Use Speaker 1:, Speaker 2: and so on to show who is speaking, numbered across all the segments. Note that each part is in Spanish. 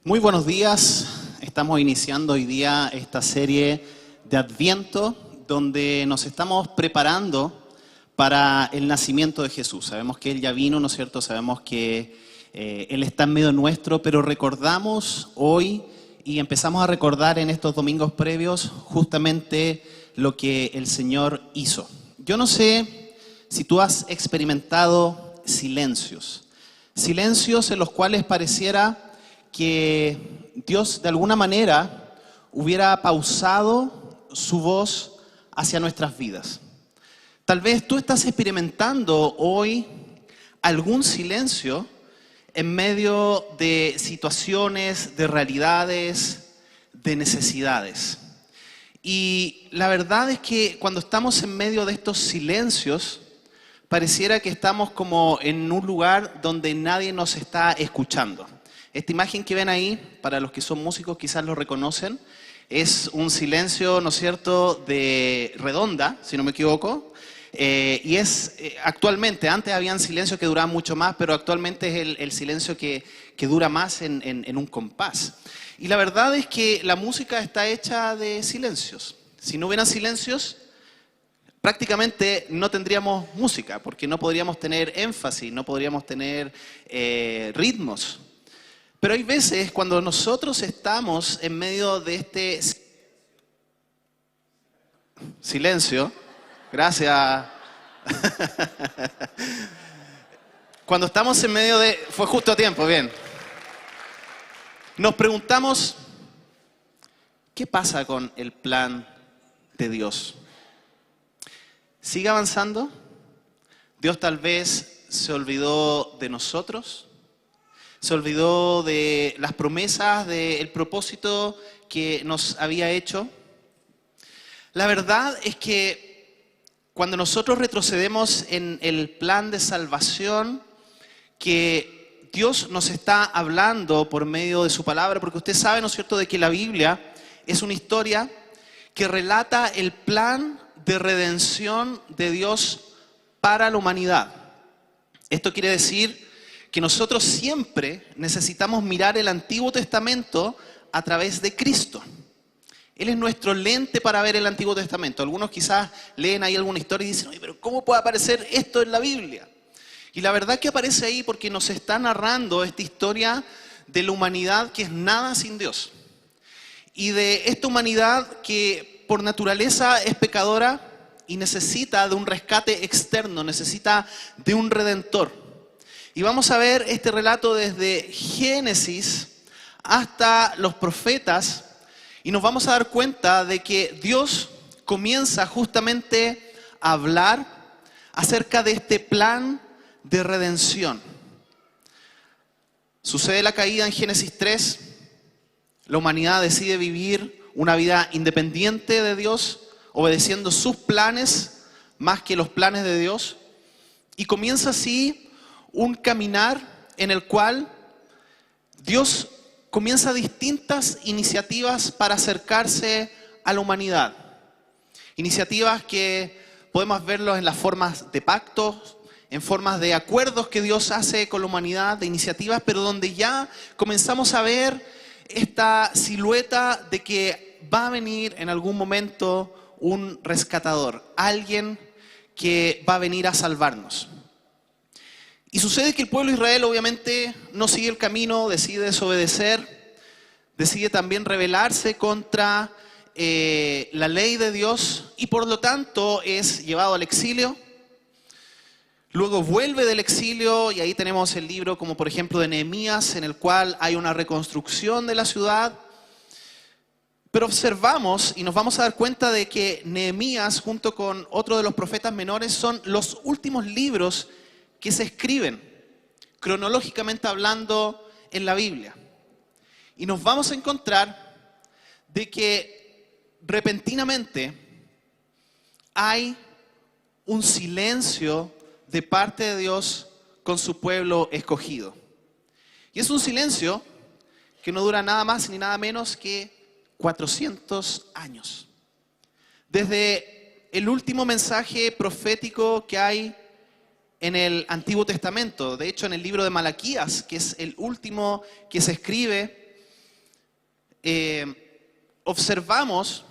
Speaker 1: Muy buenos días. Estamos iniciando hoy día esta serie de Adviento donde nos estamos preparando para el nacimiento de Jesús. Sabemos que Él ya vino, ¿no es cierto? Sabemos que Él está en medio nuestro, pero recordamos hoy y empezamos a recordar en estos domingos previos justamente lo que el Señor hizo. Yo no sé si tú has experimentado silencios en los cuales pareciera que Dios de alguna manera hubiera pausado su voz hacia nuestras vidas. Tal vez tú estás experimentando hoy algún silencio en medio de situaciones, de realidades, de necesidades. Y la verdad es que cuando estamos en medio de estos silencios, pareciera que estamos como en un lugar donde nadie nos está escuchando. Esta imagen que ven ahí, para los que son músicos quizás lo reconocen, es un silencio, ¿no es cierto?, de redonda, si no me equivoco, y es actualmente, antes habían silencios que duraban mucho más, pero actualmente es el silencio que dura más en un compás. Y la verdad es que la música está hecha de silencios. Si no hubieran silencios, prácticamente no tendríamos música, porque no podríamos tener énfasis, no podríamos tener ritmos. Pero hay veces cuando nosotros estamos en medio de este silencio, gracias. Cuando estamos en medio de... Fue justo a tiempo, bien. Nos preguntamos, ¿qué pasa con el plan de Dios? ¿Sigue avanzando? ¿Dios tal vez se olvidó de nosotros? ¿Se olvidó de las promesas, del propósito que nos había hecho? La verdad es que cuando nosotros retrocedemos en el plan de salvación que Dios nos está hablando por medio de su palabra, porque usted sabe, ¿no es cierto?, de que la Biblia es una historia que relata el plan de redención de Dios para la humanidad. Esto quiere decir que nosotros siempre necesitamos mirar el Antiguo Testamento a través de Cristo. Él es nuestro lente para ver el Antiguo Testamento. Algunos quizás leen ahí alguna historia y dicen, oye, pero ¿cómo puede aparecer esto en la Biblia? Y la verdad que aparece ahí porque nos está narrando esta historia de la humanidad que es nada sin Dios. Y de esta humanidad que por naturaleza es pecadora y necesita de un rescate externo, necesita de un redentor. Y vamos a ver este relato desde Génesis hasta los profetas y nos vamos a dar cuenta de que Dios comienza justamente a hablar acerca de este plan de redención. Sucede la caída en Génesis 3, la humanidad decide vivir una vida independiente de Dios, obedeciendo sus planes más que los planes de Dios, y comienza así un caminar en el cual Dios comienza distintas iniciativas para acercarse a la humanidad. Iniciativas que podemos verlos en las formas de pactos, en formas de acuerdos que Dios hace con la humanidad, de iniciativas, pero donde ya comenzamos a ver esta silueta de que va a venir en algún momento un rescatador, alguien que va a venir a salvarnos. Y sucede que el pueblo de Israel obviamente no sigue el camino, decide desobedecer, decide también rebelarse contra la ley de Dios y por lo tanto es llevado al exilio. Luego vuelve del exilio y ahí tenemos el libro como por ejemplo de Nehemías, en el cual hay una reconstrucción de la ciudad. Pero observamos y nos vamos a dar cuenta de que Nehemías junto con otro de los profetas menores son los últimos libros que se escriben, cronológicamente hablando, en la Biblia. Y nos vamos a encontrar de que repentinamente hay un silencio de parte de Dios con su pueblo escogido. Y es un silencio que no dura nada más ni nada menos que 400 años. Desde el último mensaje profético que hay en el Antiguo Testamento, de hecho en el libro de Malaquías, que es el último que se escribe, observamos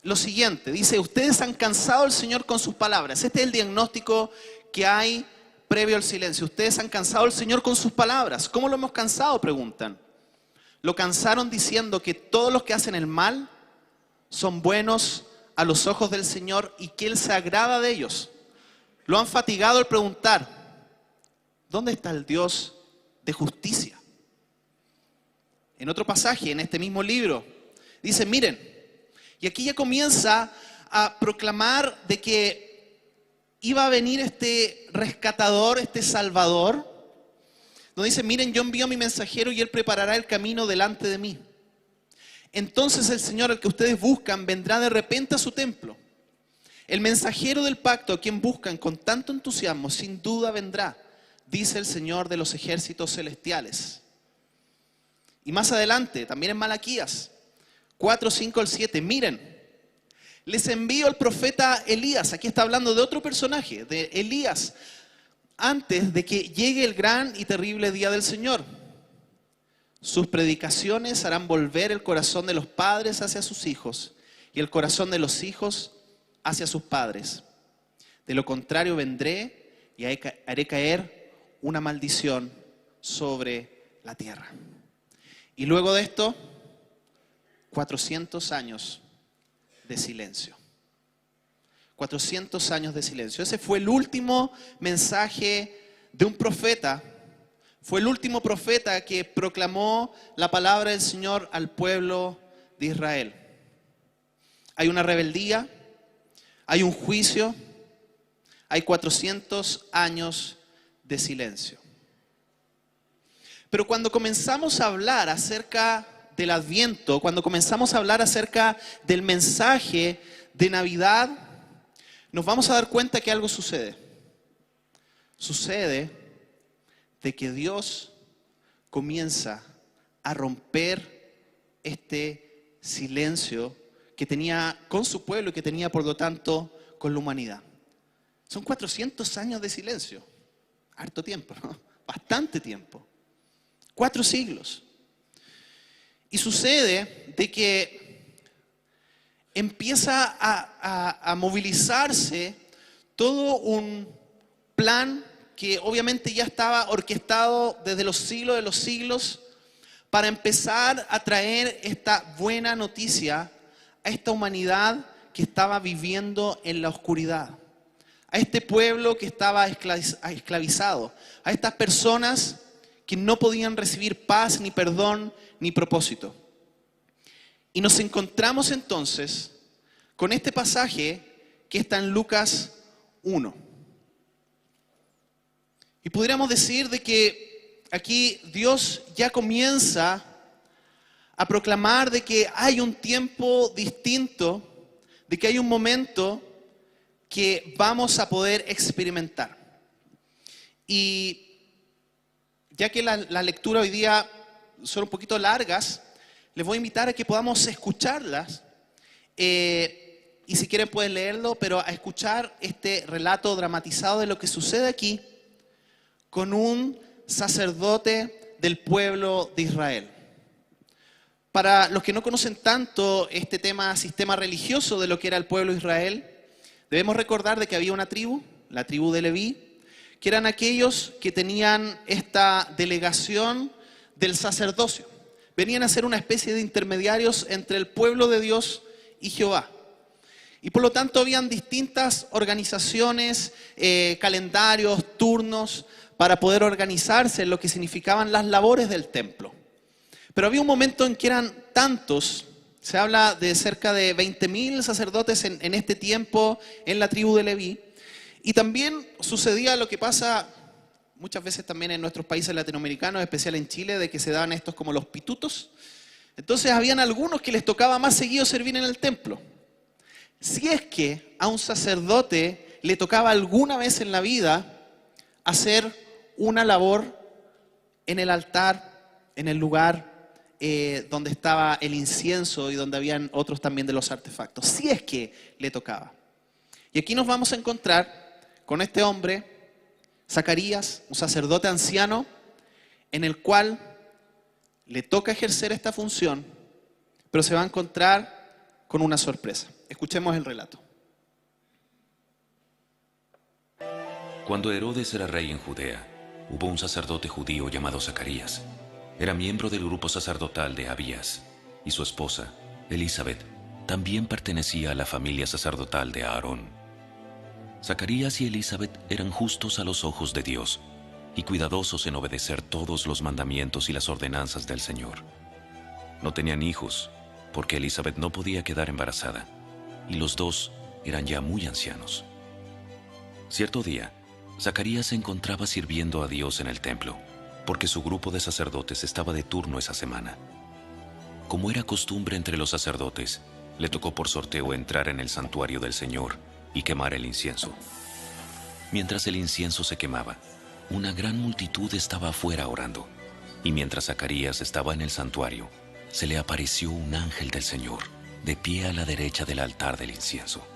Speaker 1: lo siguiente. Dice, ustedes han cansado al Señor con sus palabras. Este es el diagnóstico que hay previo al silencio. Ustedes han cansado al Señor con sus palabras. ¿Cómo lo hemos cansado?, preguntan. Lo cansaron diciendo que todos los que hacen el mal son buenos a los ojos del Señor y que Él se agrada de ellos. Lo han fatigado al preguntar, ¿dónde está el Dios de justicia? En otro pasaje, en este mismo libro, dice, miren, y aquí ya comienza a proclamar de que iba a venir este rescatador, este salvador, donde dice, miren, yo envío a mi mensajero y él preparará el camino delante de mí. Entonces el Señor al que ustedes buscan vendrá de repente a su templo. El mensajero del pacto a quien buscan con tanto entusiasmo sin duda vendrá, dice el Señor de los ejércitos celestiales. Y más adelante, también en Malaquías 4, 5 al 7, miren, les envío al profeta Elías. Aquí está hablando de otro personaje, de Elías, antes de que llegue el gran y terrible día del Señor. Sus predicaciones harán volver el corazón de los padres hacia sus hijos y el corazón de los hijos hacia sus padres. De lo contrario vendré y haré caer una maldición sobre la tierra. Y luego de esto, 400 años de silencio. 400 años de silencio. Ese fue el último mensaje de un profeta. Fue el último profeta que proclamó la palabra del Señor al pueblo de Israel. Hay una rebeldía, hay un juicio, hay 400 años de silencio. Pero cuando comenzamos a hablar acerca del Adviento, cuando comenzamos a hablar acerca del mensaje de Navidad, nos vamos a dar cuenta que algo sucede. Sucede de que Dios comienza a romper este silencio que tenía con su pueblo y que tenía por lo tanto con la humanidad. Son 400 años de silencio. Harto tiempo, ¿no? Bastante tiempo. 4 siglos. Y sucede de que empieza a movilizarse todo un plan que obviamente ya estaba orquestado desde los siglos de los siglos para empezar a traer esta buena noticia a esta humanidad que estaba viviendo en la oscuridad, a este pueblo que estaba esclavizado, a estas personas que no podían recibir paz, ni perdón, ni propósito. Y nos encontramos entonces con este pasaje que está en Lucas 1. Y pudiéramos decir de que aquí Dios ya comienza a proclamar de que hay un tiempo distinto, de que hay un momento que vamos a poder experimentar. Y ya que la lectura hoy día son un poquito largas, les voy a invitar a que podamos escucharlas. Y si quieren pueden leerlo, pero a escuchar este relato dramatizado de lo que sucede aquí con un sacerdote del pueblo de Israel. Para los que no conocen tanto este sistema religioso de lo que era el pueblo de Israel, debemos recordar de que había una tribu, la tribu de Leví, que eran aquellos que tenían esta delegación del sacerdocio. Venían a ser una especie de intermediarios entre el pueblo de Dios y Jehová. Y por lo tanto habían distintas organizaciones, calendarios, turnos, para poder organizarse en lo que significaban las labores del templo. Pero había un momento en que eran tantos, se habla de cerca de 20.000 sacerdotes en este tiempo en la tribu de Leví. Y también sucedía lo que pasa muchas veces también en nuestros países latinoamericanos, en especial en Chile, de que se daban estos como los pitutos. Entonces habían algunos que les tocaba más seguido servir en el templo. Si es que a un sacerdote le tocaba alguna vez en la vida hacer una labor en el altar, en el lugar donde estaba el incienso y donde habían otros también de los artefactos, si es que le tocaba. Y aquí nos vamos a encontrar con este hombre, Zacarías, un sacerdote anciano, en el cual le toca ejercer esta función pero se va a encontrar con una sorpresa. Escuchemos el relato.
Speaker 2: Cuando Herodes era rey en Judea, hubo un sacerdote judío llamado Zacarías. Era miembro del grupo sacerdotal de Abías, y su esposa, Elizabeth, también pertenecía a la familia sacerdotal de Aarón. Zacarías y Elizabeth eran justos a los ojos de Dios y cuidadosos en obedecer todos los mandamientos y las ordenanzas del Señor. No tenían hijos, porque Elizabeth no podía quedar embarazada, y los dos eran ya muy ancianos. Cierto día, Zacarías se encontraba sirviendo a Dios en el templo, porque su grupo de sacerdotes estaba de turno esa semana. Como era costumbre entre los sacerdotes, le tocó por sorteo entrar en el santuario del Señor y quemar el incienso. Mientras el incienso se quemaba, una gran multitud estaba afuera orando, y mientras Zacarías estaba en el santuario, se le apareció un ángel del Señor, de pie a la derecha del altar del incienso.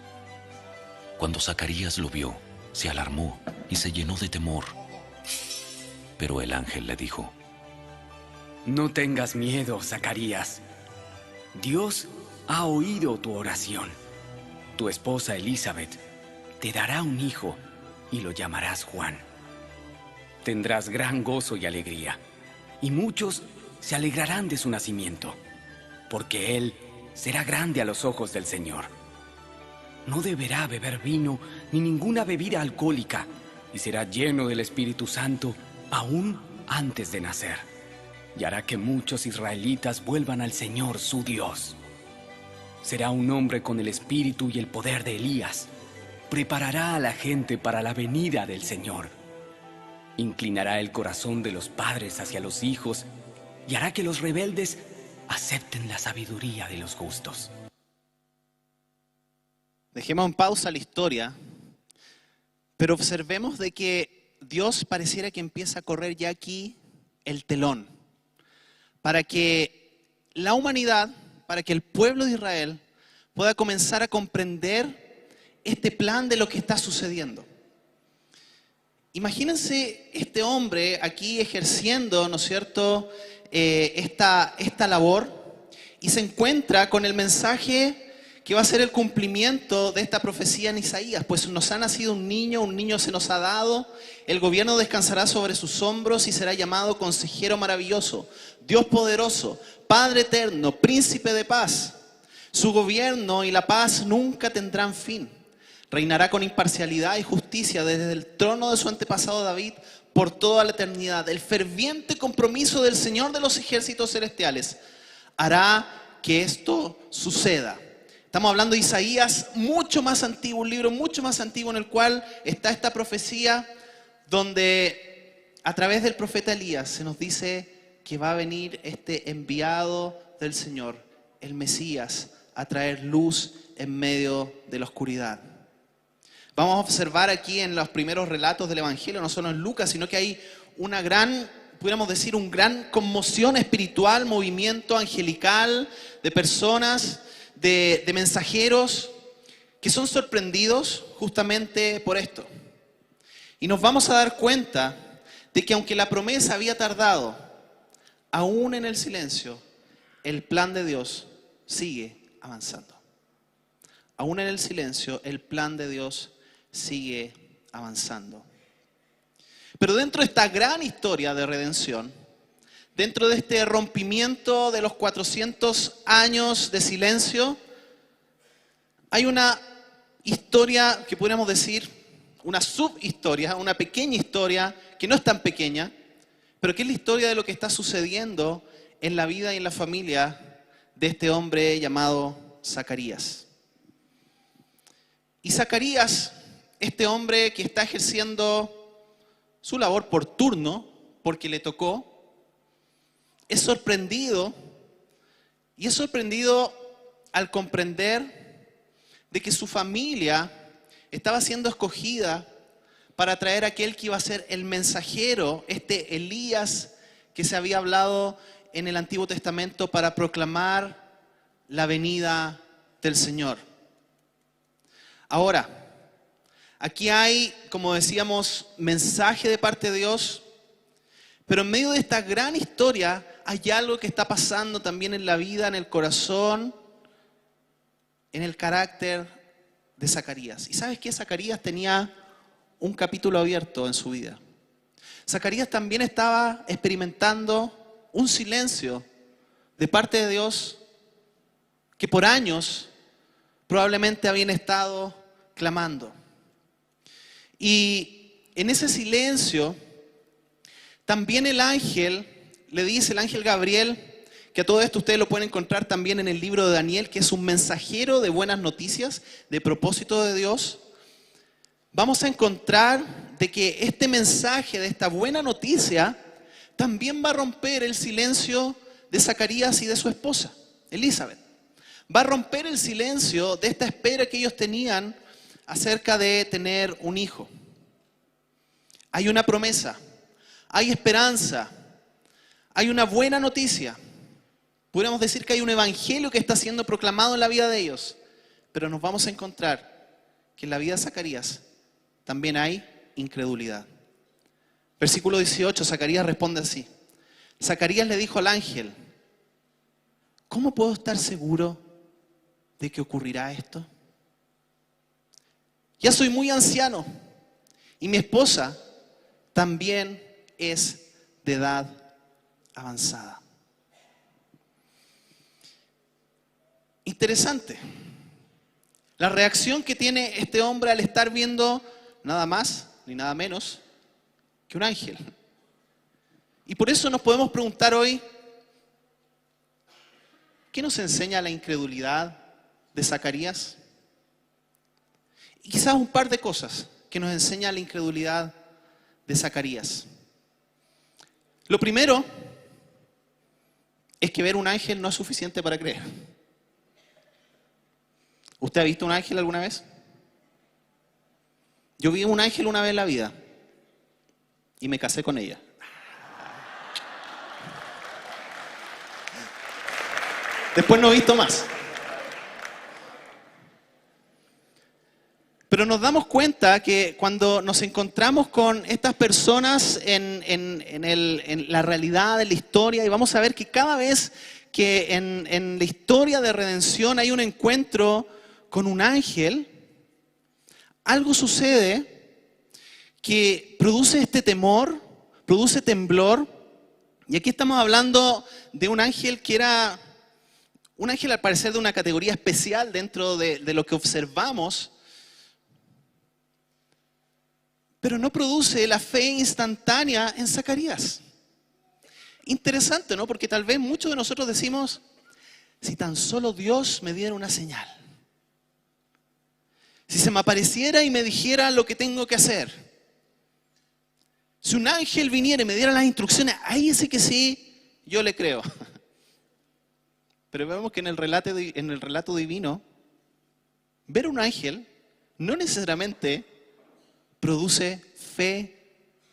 Speaker 2: Cuando Zacarías lo vio, se alarmó y se llenó de temor. Pero el ángel le dijo:
Speaker 3: No tengas miedo, Zacarías. Dios ha oído tu oración. Tu esposa Elizabeth te dará un hijo y lo llamarás Juan. Tendrás gran gozo y alegría, y muchos se alegrarán de su nacimiento, porque él será grande a los ojos del Señor. No deberá beber vino ni ninguna bebida alcohólica, y será lleno del Espíritu Santo aún antes de nacer, y hará que muchos israelitas vuelvan al Señor su Dios. Será un hombre con el espíritu y el poder de Elías. Preparará a la gente para la venida del Señor. Inclinará el corazón de los padres hacia los hijos y hará que los rebeldes acepten la sabiduría de los justos.
Speaker 1: Dejemos en pausa la historia, pero observemos de que Dios pareciera que empieza a correr ya aquí el telón, para que la humanidad, para que el pueblo de Israel pueda comenzar a comprender este plan de lo que está sucediendo. Imagínense este hombre aquí ejerciendo, ¿no es cierto?, esta labor, y se encuentra con el mensaje que va a ser el cumplimiento de esta profecía en Isaías. Pues nos ha nacido un niño se nos ha dado, el gobierno descansará sobre sus hombros y será llamado Consejero Maravilloso, Dios Poderoso, Padre Eterno, Príncipe de Paz. Su gobierno y la paz nunca tendrán fin. Reinará con imparcialidad y justicia desde el trono de su antepasado David por toda la eternidad. El ferviente compromiso del Señor de los ejércitos celestiales hará que esto suceda. Estamos hablando de Isaías, mucho más antiguo, un libro mucho más antiguo en el cual está esta profecía donde a través del profeta Elías se nos dice que va a venir este enviado del Señor, el Mesías, a traer luz en medio de la oscuridad. Vamos a observar aquí en los primeros relatos del Evangelio, no solo en Lucas, sino que hay una gran, pudiéramos decir, una gran conmoción espiritual, movimiento angelical de personas, de mensajeros que son sorprendidos justamente por esto. Y nos vamos a dar cuenta de que aunque la promesa había tardado, aún en el silencio, el plan de Dios sigue avanzando. Aún en el silencio, el plan de Dios sigue avanzando. Pero dentro de esta gran historia de redención, dentro de este rompimiento de los 400 años de silencio, hay una historia que podríamos decir, una subhistoria, una pequeña historia que no es tan pequeña, pero que es la historia de lo que está sucediendo en la vida y en la familia de este hombre llamado Zacarías. Y Zacarías, este hombre que está ejerciendo su labor por turno, porque le tocó, es sorprendido al comprender de que su familia estaba siendo escogida para traer a aquel que iba a ser el mensajero, este Elías que se había hablado en el Antiguo Testamento para proclamar la venida del Señor. Ahora, aquí hay, como decíamos, mensaje de parte de Dios, pero en medio de esta gran historia hay algo que está pasando también en la vida, en el corazón, en el carácter de Zacarías. ¿Y sabes qué? Zacarías tenía un capítulo abierto en su vida. Zacarías también estaba experimentando un silencio de parte de Dios que por años probablemente habían estado clamando. Y en ese silencio, también el ángel le dice, el ángel Gabriel, que a todo esto ustedes lo pueden encontrar también en el libro de Daniel, que es un mensajero de buenas noticias, de propósito de Dios. Vamos a encontrar de que este mensaje de esta buena noticia también va a romper el silencio de Zacarías y de su esposa, Elizabeth. Va a romper el silencio de esta espera que ellos tenían acerca de tener un hijo. Hay una promesa, hay esperanza, hay una buena noticia. Podríamos decir que hay un evangelio que está siendo proclamado en la vida de ellos, pero nos vamos a encontrar que en la vida de Zacarías también hay incredulidad. Versículo 18, Zacarías responde así. Zacarías le dijo al ángel, ¿cómo puedo estar seguro de que ocurrirá esto? Ya soy muy anciano y mi esposa también es de edad avanzada. Interesante. La reacción que tiene este hombre al estar viendo nada más ni nada menos que un ángel. Y por eso nos podemos preguntar hoy, ¿qué nos enseña la incredulidad de Zacarías? Y quizás un par de cosas que nos enseña la incredulidad de Zacarías. Lo primero es que ver un ángel no es suficiente para creer. ¿Usted ha visto un ángel alguna vez? Yo vi un ángel una vez en la vida y me casé con ella. Después no he visto más. Pero nos damos cuenta que cuando nos encontramos con estas personas en la realidad de la historia, y vamos a ver que cada vez que en la historia de redención hay un encuentro con un ángel, algo sucede que produce este temor, produce temblor. Y aquí estamos hablando de un ángel que era un ángel al parecer de una categoría especial dentro de lo que observamos, pero no produce la fe instantánea en Zacarías. Interesante, ¿no? Porque tal vez muchos de nosotros decimos, si tan solo Dios me diera una señal, si se me apareciera y me dijera lo que tengo que hacer, si un ángel viniera y me diera las instrucciones, ahí sí que sí, yo le creo. Pero vemos que en el relato divino, ver un ángel no necesariamente produce fe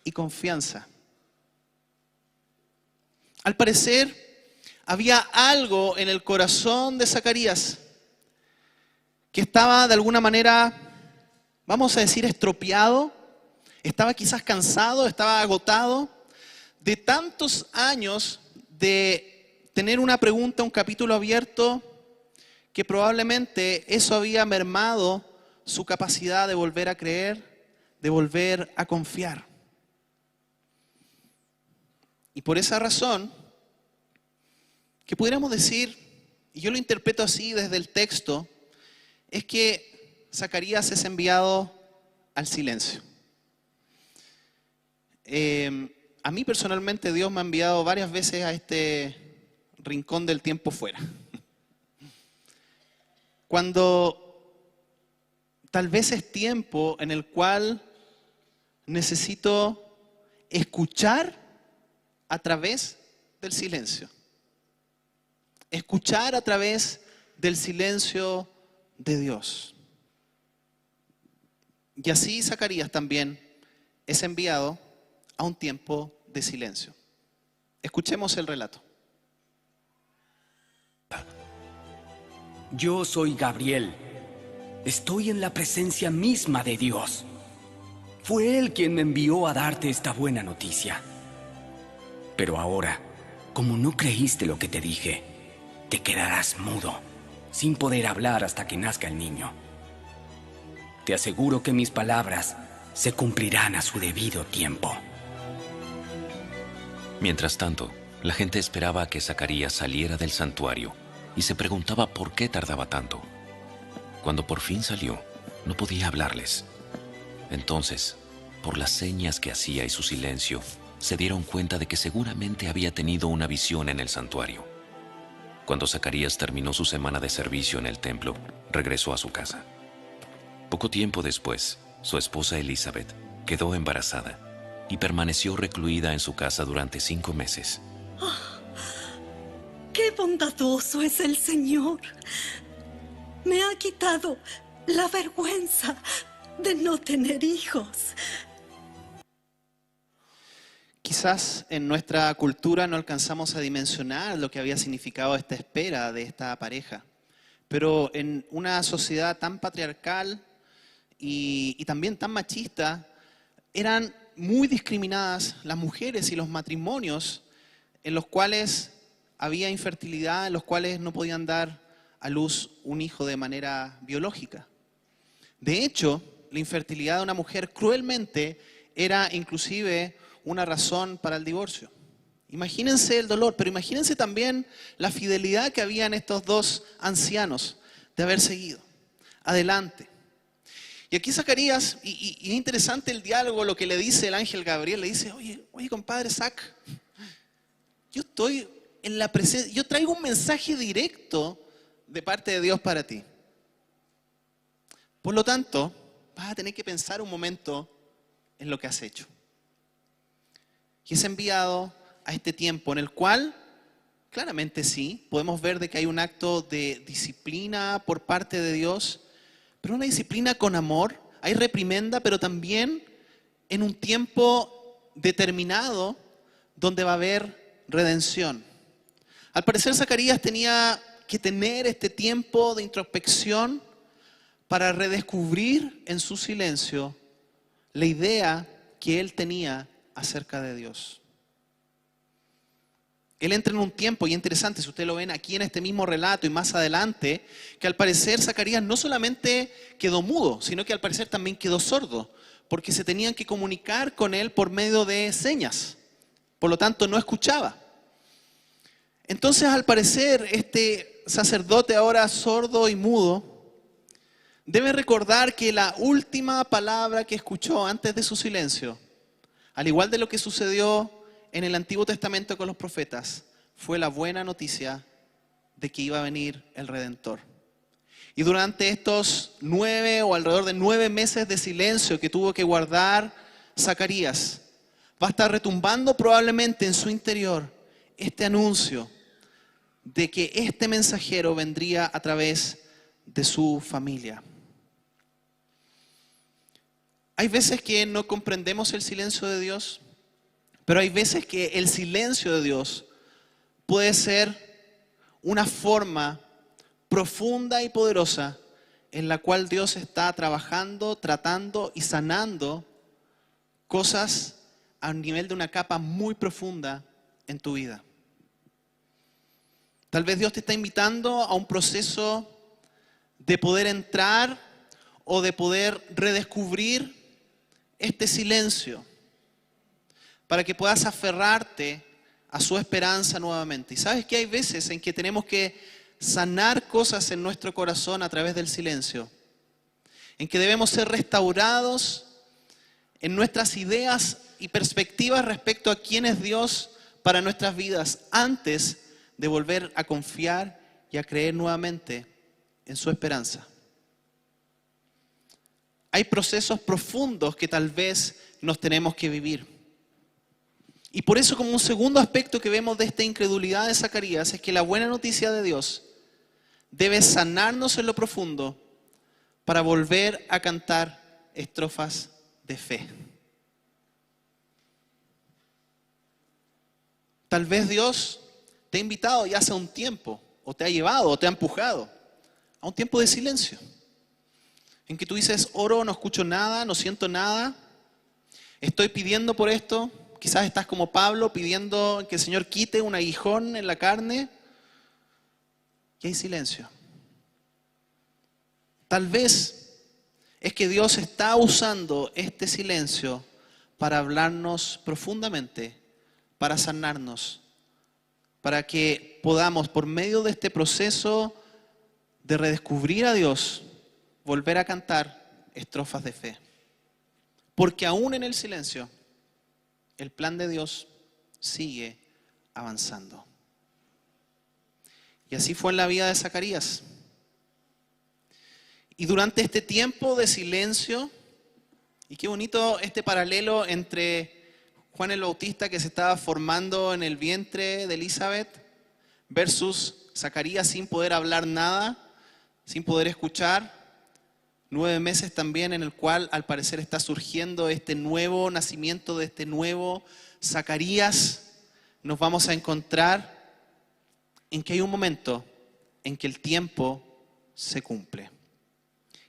Speaker 1: y confianza. Al parecer, había algo en el corazón de Zacarías que estaba de alguna manera, vamos a decir, estropeado, estaba quizás cansado, estaba agotado de tantos años de tener una pregunta, un capítulo abierto, que probablemente eso había mermado su capacidad de volver a creer, de volver a confiar. Y por esa razón, que pudiéramos decir, y yo lo interpreto así desde el texto, es que Zacarías es enviado al silencio. A mí personalmente Dios me ha enviado varias veces a este rincón del tiempo fuera. Cuando tal vez es tiempo en el cual necesito escuchar a través del silencio. Escuchar a través del silencio de Dios. Y así Zacarías también es enviado a un tiempo de silencio. Escuchemos el relato.
Speaker 3: Yo soy Gabriel. Estoy en la presencia misma de Dios. Fue Él quien me envió a darte esta buena noticia. Pero ahora, Como no creíste lo que te dije, te quedarás mudo, sin poder hablar hasta que nazca el niño. Te aseguro que mis palabras se cumplirán a su debido tiempo.
Speaker 2: Mientras tanto, la gente esperaba a que Zacarías saliera del santuario y se preguntaba por qué tardaba tanto. Cuando por fin salió, no podía hablarles. Entonces, por las señas que hacía y su silencio, se dieron cuenta de que seguramente había tenido una visión en el santuario. Cuando Zacarías terminó su semana de servicio en el templo, regresó a su casa. Poco tiempo después, su esposa Elizabeth quedó embarazada y permaneció recluida en su casa durante 5 meses.
Speaker 4: ¡Qué bondadoso es el Señor! Me ha quitado la vergüenza de no tener hijos.
Speaker 1: Quizás en nuestra cultura no alcanzamos a dimensionar lo que había significado esta espera de esta pareja. Pero en una sociedad tan patriarcal y también tan machista, eran muy discriminadas las mujeres y los matrimonios en los cuales había infertilidad, en los cuales no podían dar a luz un hijo de manera biológica. De hecho, la infertilidad de una mujer cruelmente era inclusive una razón para el divorcio. Imagínense el dolor, pero imagínense también la fidelidad que había en estos dos ancianos de haber seguido adelante. Y aquí Zacarías, y es interesante el diálogo, lo que le dice el ángel Gabriel, le dice, oye compadre Zac, yo estoy en la presencia, yo traigo un mensaje directo de parte de Dios para ti. Por lo tanto, vas a tener que pensar un momento en lo que has hecho. Y es enviado a este tiempo en el cual, claramente sí, podemos ver de que hay un acto de disciplina por parte de Dios, pero una disciplina con amor. Hay reprimenda, pero también en un tiempo determinado donde va a haber redención. Al parecer Zacarías tenía que tener este tiempo de introspección para redescubrir en su silencio la idea que él tenía acerca de Dios. Él entra en un tiempo, y es interesante, si ustedes lo ven aquí en este mismo relato y más adelante, que al parecer Zacarías no solamente quedó mudo, sino que al parecer también quedó sordo, porque se tenían que comunicar con él por medio de señas. Por lo tanto, no escuchaba. Entonces, al parecer, este sacerdote ahora sordo y mudo debe recordar que la última palabra que escuchó antes de su silencio, al igual de lo que sucedió en el Antiguo Testamento con los profetas, fue la buena noticia de que iba a venir el Redentor. Y durante estos 9 o alrededor de 9 meses de silencio que tuvo que guardar Zacarías, va a estar retumbando probablemente en su interior este anuncio de que este mensajero vendría a través de su familia. Hay veces que no comprendemos el silencio de Dios, pero hay veces que el silencio de Dios puede ser una forma profunda y poderosa en la cual Dios está trabajando, tratando y sanando cosas a nivel de una capa muy profunda en tu vida. Tal vez Dios te está invitando a un proceso de poder entrar o de poder redescubrir este silencio para que puedas aferrarte a su esperanza nuevamente. Y sabes que hay veces en que tenemos que sanar cosas en nuestro corazón a través del silencio, en que debemos ser restaurados en nuestras ideas y perspectivas respecto a quién es Dios para nuestras vidas antes de volver a confiar y a creer nuevamente en su esperanza. Hay procesos profundos que tal vez nos tenemos que vivir. Y por eso, como un segundo aspecto que vemos de esta incredulidad de Zacarías, es que la buena noticia de Dios debe sanarnos en lo profundo para volver a cantar estrofas de fe. Tal vez Dios te ha invitado ya hace un tiempo, o te ha llevado, o te ha empujado a un tiempo de silencio, en que tú dices, oro, no escucho nada, no siento nada, estoy pidiendo por esto, Quizás estás como Pablo pidiendo que el Señor quite un aguijón en la carne y hay silencio. Tal vez es que Dios está usando este silencio para hablarnos profundamente, para sanarnos, para que podamos, por medio de este proceso de redescubrir a Dios, volver a cantar estrofas de fe. Porque aún en el silencio, el plan de Dios sigue avanzando. Y así fue en la vida de Zacarías. Y durante este tiempo de silencio, y qué bonito este paralelo entre Juan el Bautista que se estaba formando en el vientre de Elizabeth versus Zacarías sin poder hablar nada, sin poder escuchar. 9 meses también en el cual al parecer está surgiendo este nuevo nacimiento de este nuevo Zacarías. Nos vamos a encontrar en que hay un momento en que el tiempo se cumple.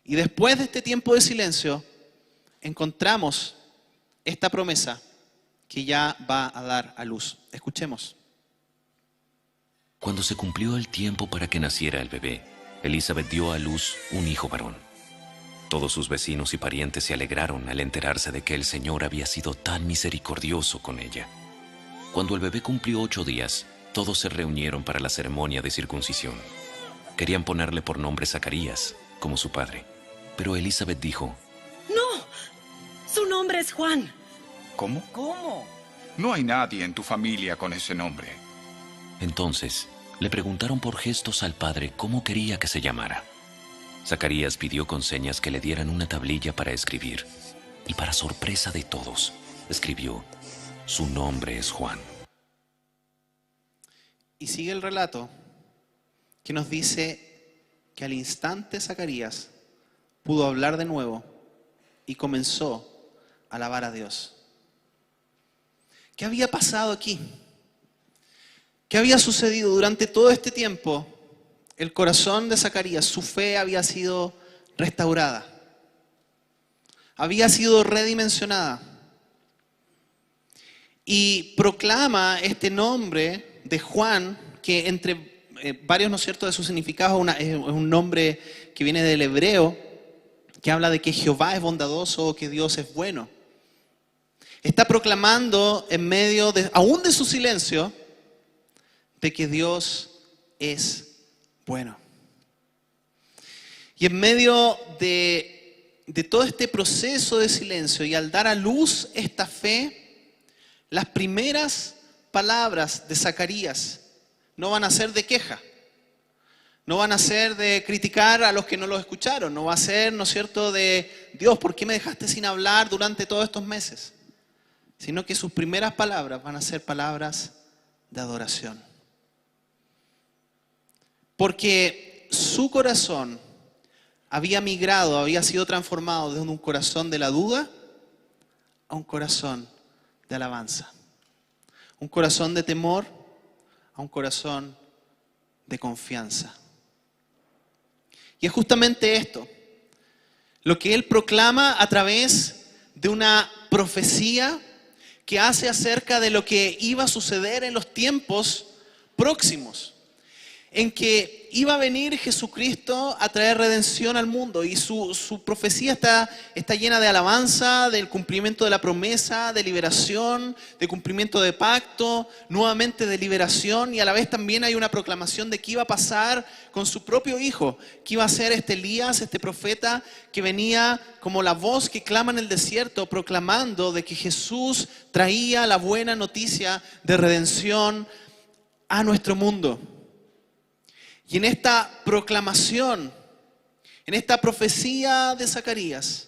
Speaker 1: Y después de este tiempo de silencio, encontramos esta promesa que ya va a dar a luz. Escuchemos.
Speaker 2: Cuando se cumplió el tiempo para que naciera el bebé, Elizabeth dio a luz un hijo varón. Todos sus vecinos y parientes se alegraron al enterarse de que el Señor había sido tan misericordioso con ella. Cuando el bebé cumplió 8 días, todos se reunieron para la ceremonia de circuncisión. Querían ponerle por nombre Zacarías, como su padre. Pero Elizabeth dijo:
Speaker 4: No, su nombre es Juan.
Speaker 5: ¿Cómo?
Speaker 3: ¿Cómo?
Speaker 5: No hay nadie en tu familia con ese nombre.
Speaker 2: Entonces, le preguntaron por gestos al padre cómo quería que se llamara. Zacarías pidió con señas que le dieran una tablilla para escribir. Y para sorpresa de todos, escribió: su nombre es Juan.
Speaker 1: Y sigue el relato que nos dice que al instante Zacarías pudo hablar de nuevo y comenzó a alabar a Dios. ¿Qué había pasado aquí? ¿Qué había sucedido durante todo este tiempo? El corazón de Zacarías, su fe había sido restaurada, había sido redimensionada. Y proclama este nombre de Juan, que entre varios, ¿no es cierto?, de sus significados es un nombre que viene del hebreo, que habla de que Jehová es bondadoso o que Dios es bueno. Está proclamando en medio aún de su silencio, de que Dios es bueno. Y en medio de todo este proceso de silencio y al dar a luz esta fe, las primeras palabras de Zacarías no van a ser de queja, no van a ser de criticar a los que no lo escucharon, no va a ser, ¿no es cierto?, de Dios, ¿por qué me dejaste sin hablar durante todos estos meses? Sino que sus primeras palabras van a ser palabras de adoración. Porque su corazón había migrado, había sido transformado desde un corazón de la duda a un corazón de alabanza. Un corazón de temor a un corazón de confianza. Y es justamente esto, lo que él proclama a través de una profecía que hace acerca de lo que iba a suceder en los tiempos próximos, en que iba a venir Jesucristo a traer redención al mundo. Y su profecía está llena de alabanza, del cumplimiento de la promesa, de liberación, de cumplimiento de pacto, nuevamente de liberación, y a la vez también hay una proclamación de qué iba a pasar con su propio hijo, que iba a ser este Elías, este profeta que venía como la voz que clama en el desierto, proclamando de que Jesús traía la buena noticia de redención a nuestro mundo. Y en esta proclamación, en esta profecía de Zacarías,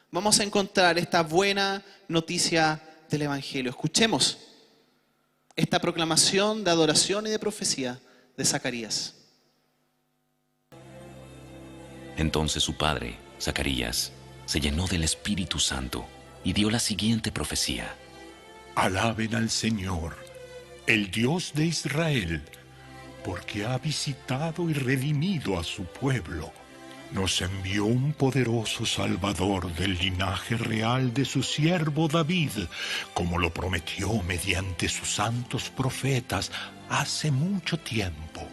Speaker 1: vamos a encontrar esta buena noticia del Evangelio. Escuchemos esta proclamación de adoración y de profecía de Zacarías.
Speaker 2: Entonces su padre, Zacarías, se llenó del Espíritu Santo y dio la siguiente profecía:
Speaker 6: Alaben al Señor, el Dios de Israel, porque ha visitado y redimido a su pueblo, nos envió un poderoso Salvador del linaje real de su siervo David, como lo prometió mediante sus santos profetas hace mucho tiempo.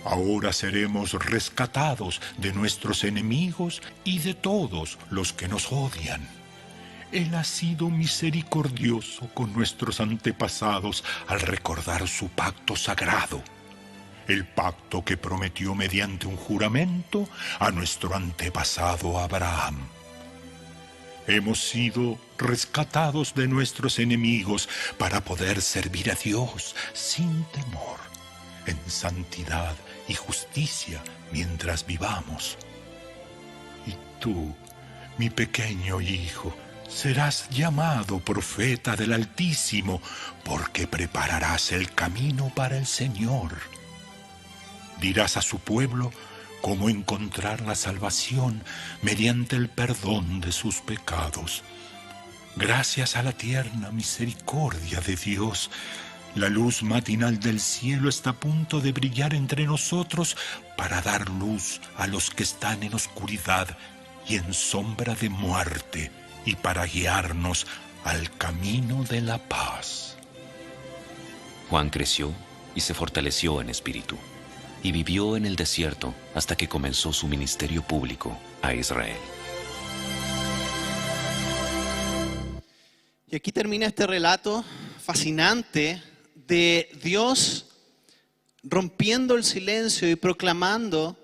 Speaker 6: Ahora seremos rescatados de nuestros enemigos y de todos los que nos odian. Él ha sido misericordioso con nuestros antepasados al recordar su pacto sagrado, el pacto que prometió mediante un juramento a nuestro antepasado Abraham. Hemos sido rescatados de nuestros enemigos para poder servir a Dios sin temor, en santidad y justicia mientras vivamos. Y tú, mi pequeño hijo, serás llamado profeta del Altísimo, porque prepararás el camino para el Señor. Dirás a su pueblo cómo encontrar la salvación mediante el perdón de sus pecados. Gracias a la tierna misericordia de Dios, la luz matinal del cielo está a punto de brillar entre nosotros para dar luz a los que están en oscuridad y en sombra de muerte, y para guiarnos al camino de la paz.
Speaker 2: Juan creció y se fortaleció en espíritu, y vivió en el desierto hasta que comenzó su ministerio público a Israel.
Speaker 1: Y aquí termina este relato fascinante de Dios rompiendo el silencio y proclamando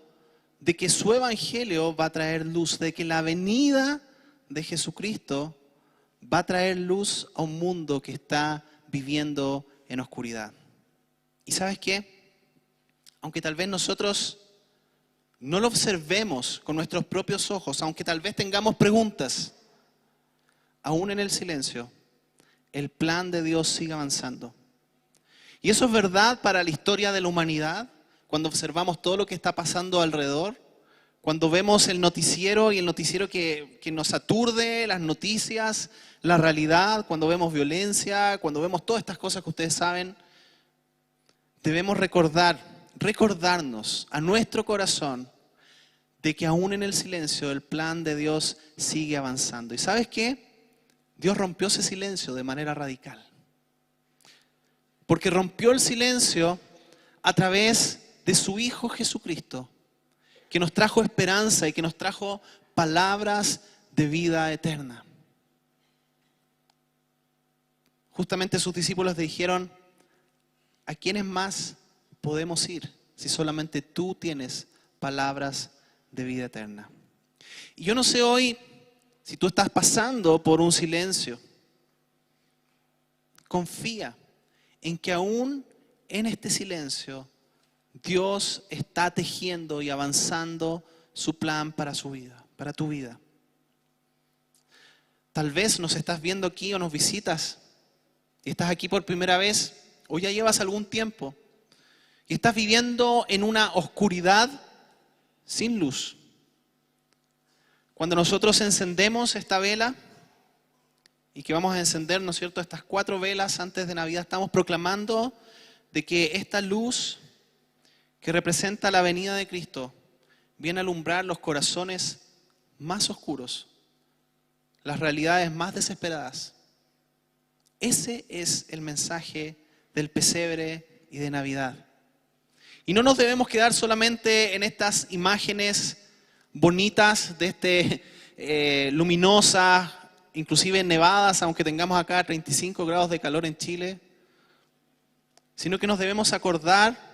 Speaker 1: de que su evangelio va a traer luz, de que la venida de Jesucristo va a traer luz a un mundo que está viviendo en oscuridad. ¿Y sabes qué? Aunque tal vez nosotros no lo observemos con nuestros propios ojos, aunque tal vez tengamos preguntas, aún en el silencio, el plan de Dios sigue avanzando. Y eso es verdad para la historia de la humanidad, cuando observamos todo lo que está pasando alrededor, cuando vemos el noticiero y el noticiero que nos aturde, las noticias, la realidad, cuando vemos violencia, cuando vemos todas estas cosas que ustedes saben, debemos recordarnos a nuestro corazón de que aún en el silencio el plan de Dios sigue avanzando. ¿Y sabes qué? Dios rompió ese silencio de manera radical. Porque rompió el silencio a través de su Hijo Jesucristo, que nos trajo esperanza y que nos trajo palabras de vida eterna. Justamente sus discípulos le dijeron: ¿a quiénes más podemos ir si solamente tú tienes palabras de vida eterna? Y yo no sé hoy si tú estás pasando por un silencio. Confía en que aún en este silencio Dios está tejiendo y avanzando su plan para su vida, para tu vida. Tal vez nos estás viendo aquí o nos visitas y estás aquí por primera vez o ya llevas algún tiempo y estás viviendo en una oscuridad sin luz. Cuando nosotros encendemos esta vela y que vamos a encender, ¿no es cierto?, estas 4 velas antes de Navidad, estamos proclamando de que esta luz que representa la venida de Cristo viene a alumbrar los corazones más oscuros, las realidades más desesperadas. Ese es el mensaje del pesebre y de Navidad. Y no nos debemos quedar solamente en estas imágenes bonitas de luminosas, inclusive nevadas, aunque tengamos acá 35 grados de calor en Chile, sino que nos debemos acordar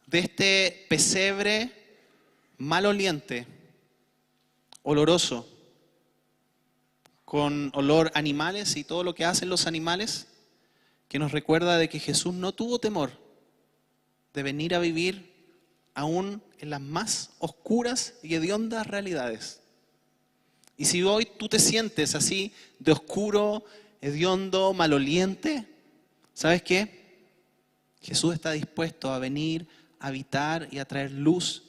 Speaker 1: de este pesebre maloliente, oloroso, con olor a animales y todo lo que hacen los animales, que nos recuerda de que Jesús no tuvo temor de venir a vivir aún en las más oscuras y hediondas realidades. Y si hoy tú te sientes así de oscuro, hediondo, maloliente, ¿sabes qué? Jesús está dispuesto a venir a habitar y a traer luz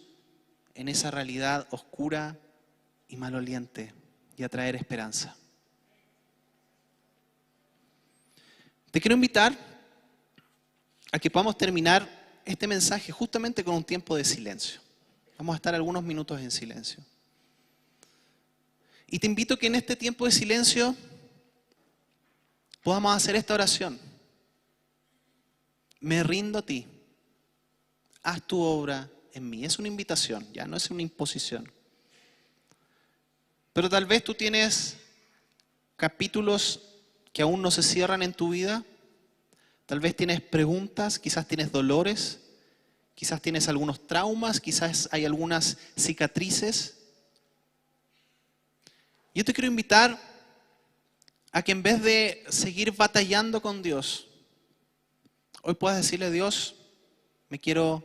Speaker 1: en esa realidad oscura y maloliente y a traer esperanza. Te quiero invitar a que podamos terminar este mensaje justamente con un tiempo de silencio. Vamos a estar algunos minutos en silencio. Y te invito a que en este tiempo de silencio podamos hacer esta oración. Me rindo a ti. Haz tu obra en mí. Es una invitación, ya no es una imposición. Pero tal vez tú tienes capítulos que aún no se cierran en tu vida. Tal vez tienes preguntas, quizás tienes dolores, quizás tienes algunos traumas, quizás hay algunas cicatrices. Yo te quiero invitar a que en vez de seguir batallando con Dios, hoy puedas decirle a Dios, me quiero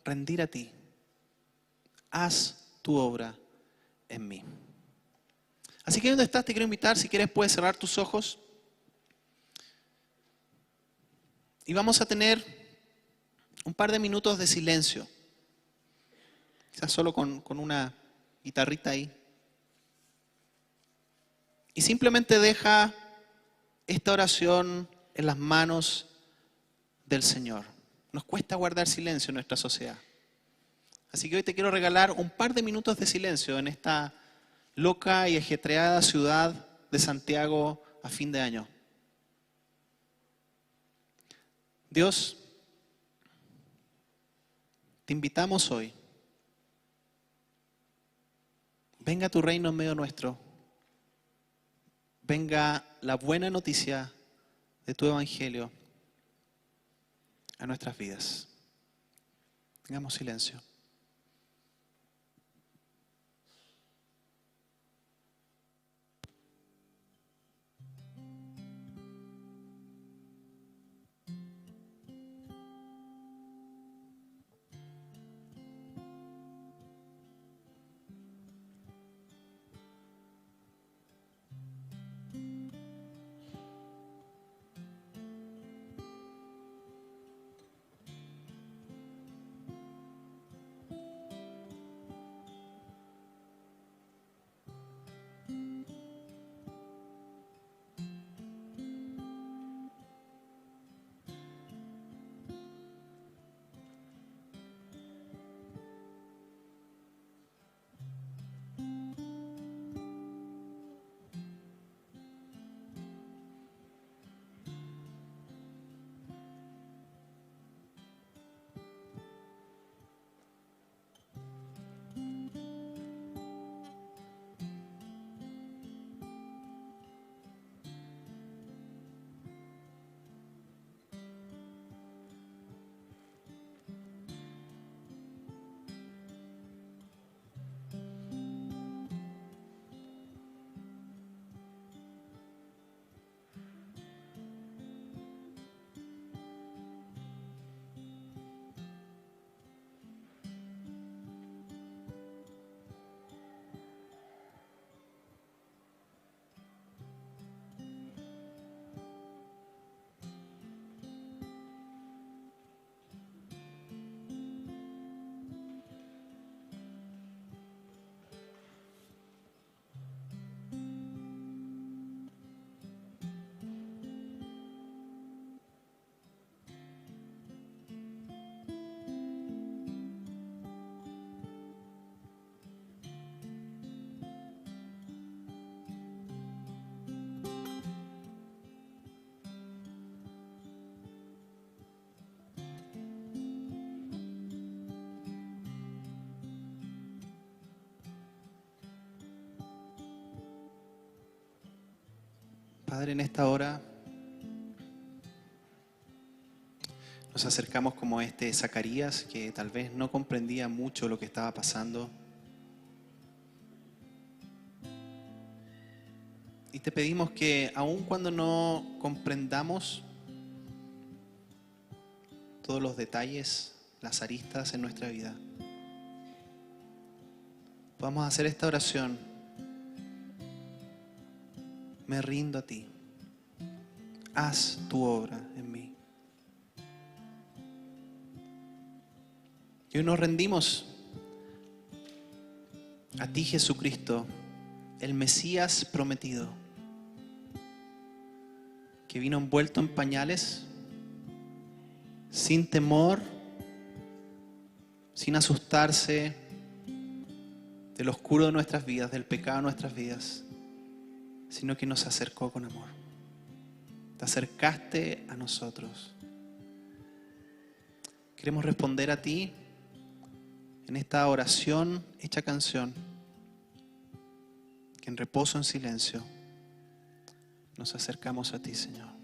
Speaker 1: rendir a ti. Haz tu obra en mí. Así que donde estás te quiero invitar, si quieres puedes cerrar tus ojos. Y vamos a tener un par de minutos de silencio. Quizás solo con una guitarrita ahí. Y simplemente deja esta oración en las manos del Señor. Nos cuesta guardar silencio en nuestra sociedad. Así que hoy te quiero regalar un par de minutos de silencio en esta loca y ajetreada ciudad de Santiago a fin de año. Dios, te invitamos hoy. Venga tu reino en medio nuestro. Venga la buena noticia de tu evangelio a nuestras vidas. Tengamos silencio. Padre, en esta hora nos acercamos como Zacarías, que tal vez no comprendía mucho lo que estaba pasando. Y te pedimos que aun cuando no comprendamos todos los detalles, las aristas en nuestra vida, podamos hacer esta oración. Me rindo a ti. Haz tu obra en mí. Y hoy nos rendimos a ti, Jesucristo, el Mesías prometido, que vino envuelto en pañales, sin temor, sin asustarse, del oscuro de nuestras vidas, del pecado de nuestras vidas, sino que nos acercó con amor. Te acercaste a nosotros. Queremos responder a ti en esta oración hecha canción, que en reposo, en silencio, nos acercamos a ti, Señor.